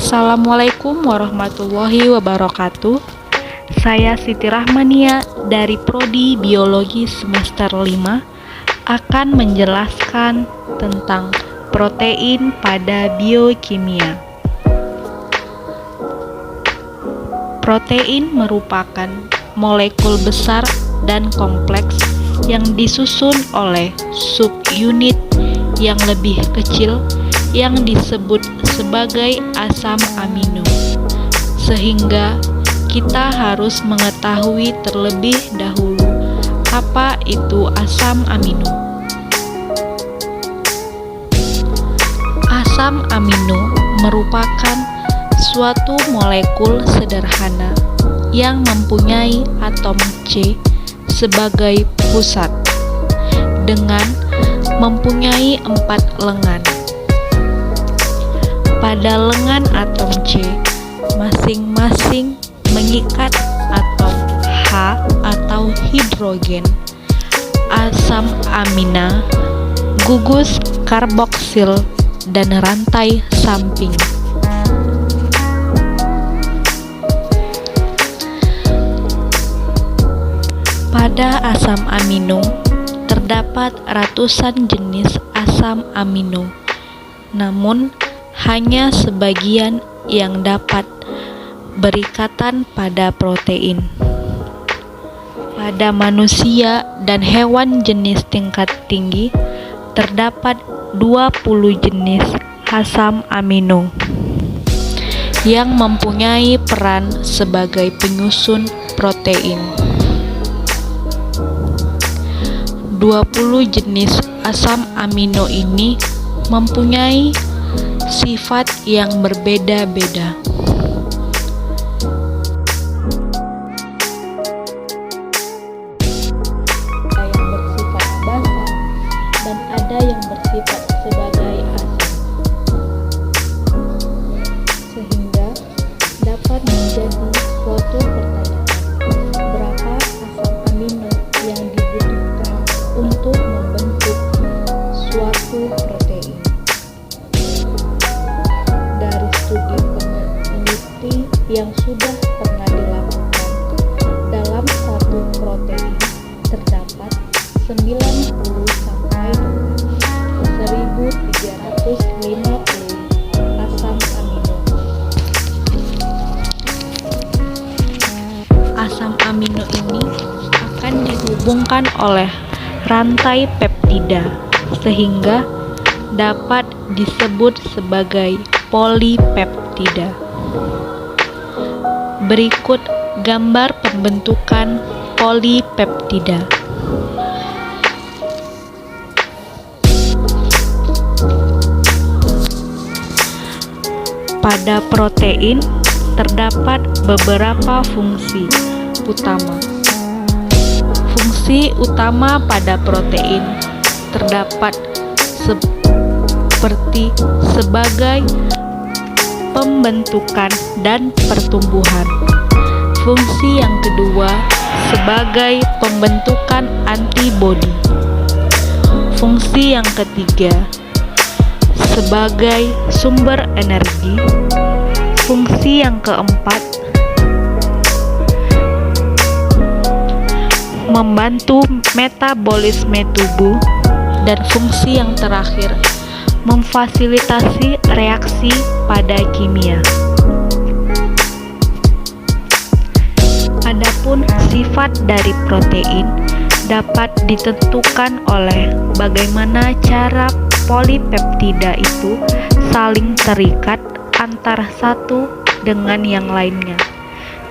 Assalamualaikum warahmatullahi wabarakatuh. Saya Siti Rahmania dari Prodi Biologi semester 5 akan menjelaskan tentang protein pada biokimia. Protein merupakan molekul besar dan kompleks yang disusun oleh subunit yang lebih kecil yang disebut sebagai asam amino, sehingga kita harus mengetahui terlebih dahulu apa itu asam amino. Asam amino merupakan suatu molekul sederhana yang mempunyai atom C sebagai pusat dengan mempunyai 4 lengan. Pada lengan atom C, masing-masing mengikat atom H atau hidrogen, asam amina, gugus karboksil, dan rantai samping. Pada asam amino, terdapat ratusan jenis asam amino, namun hanya sebagian yang dapat berikatan pada protein. Pada manusia dan hewan jenis tingkat tinggi, terdapat 20 jenis asam amino yang mempunyai peran sebagai penyusun protein. 20 jenis asam amino ini mempunyai sifat yang berbeda-beda. Ada yang bersifat basa dan ada yang bersifat sebagai asam, sehingga dapat menjadi suatu pertanyaan, berapa asam amino yang dibutuhkan untuk membentuk suatu protein. Dari studi peneliti yang sudah pernah dilakukan, dalam satu protein terdapat 90 sampai 1350 asam amino. Asam amino ini akan dihubungkan oleh rantai peptida sehingga dapat disebut sebagai polipeptida. Berikut gambar pembentukan polipeptida. Pada protein terdapat beberapa fungsi utama. Fungsi utama pada protein terdapat seperti sebagai pembentukan dan pertumbuhan. Fungsi yang kedua sebagai pembentukan antibodi. Fungsi yang ketiga sebagai sumber energi. Fungsi yang keempat membantu metabolisme tubuh, dan fungsi yang terakhir memfasilitasi reaksi pada kimia. Adapun sifat dari protein dapat ditentukan oleh bagaimana cara polipeptida itu saling terikat antara satu dengan yang lainnya,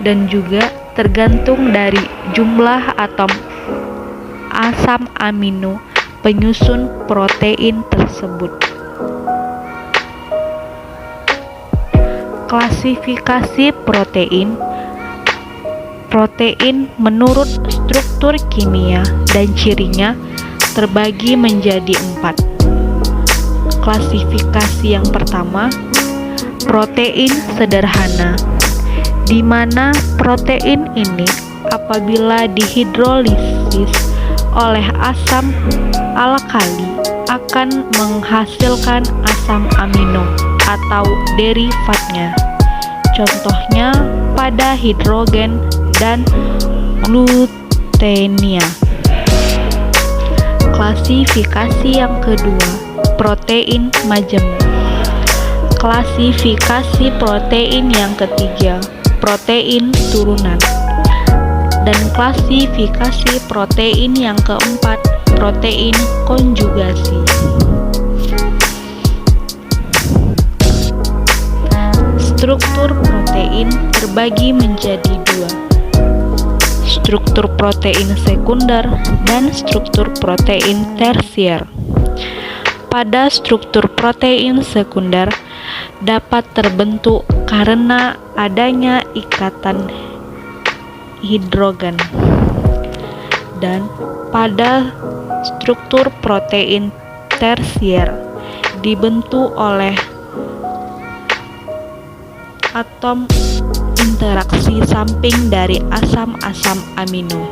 dan juga tergantung dari jumlah atom asam amino penyusun protein tersebut. Klasifikasi protein. Protein menurut struktur kimia dan cirinya terbagi menjadi 4. Klasifikasi yang pertama, protein sederhana, di mana protein ini apabila dihidrolisis oleh asam alkali akan menghasilkan asam amino atau derivatnya. contohnya pada hidrogen dan glutenia. Klasifikasi yang kedua, protein majemuk. Klasifikasi protein yang ketiga, protein turunan. Dan klasifikasi protein yang keempat, protein konjugasi. Struktur protein terbagi menjadi dua, struktur protein sekunder dan struktur protein tersier. Pada struktur protein sekunder dapat terbentuk karena adanya ikatan hidrogen, dan pada struktur protein tersier dibentuk oleh atom interaksi samping dari asam-asam amino.